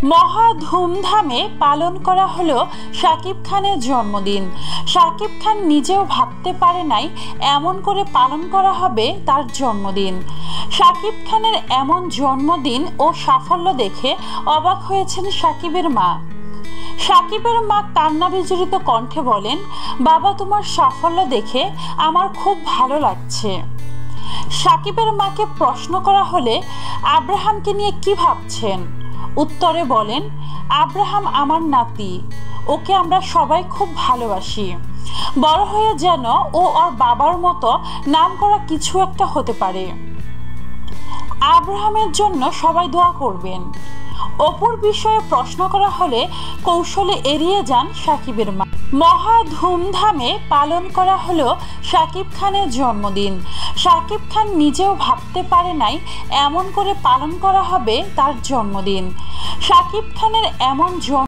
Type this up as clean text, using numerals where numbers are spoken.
মহা ধুমধামে পালন করা হলো শাকিব খানের জন্মদিন। শাকিব খান নিজেও ভাবতে পারে নাই এমন করে পালন করা হবে তার জন্মদিন। শাকিব খানের এমন জন্মদিন ও সাফল্য দেখে অবাক হয়েছেন শাকিবের মা। শাকিবের মা কান্না বিজড়িত কণ্ঠে বলেন, বাবা, তোমার সাফল্য দেখে আমার খুব ভালো লাগছে। শাকিবের মাকে প্রশ্ন করা হলে আব্রাহামকে নিয়ে কি ভাবছেন, উত্তরে বলেন, আব্রাহাম আমার নাতি, ওকে আমরা সবাই খুব ভালোবাসি। বড় হয়ে যেন ও ওর বাবার মতো নামকরা কিছু একটা হতে পারে। আব্রাহামের জন্য সবাই দোয়া করবেন। অপুর বিষয়ে প্রশ্ন করা হলে কৌশলে এড়িয়ে যান শাকিবের মা। মহা ধুমধামে পালন করা হলো শাকিব খানের জন্মদিন। শাকিব খান নিজেও ভাবতে পারে নাই এমন করে পালন করা হবে তার জন্মদিন। শাকিব খানের এমন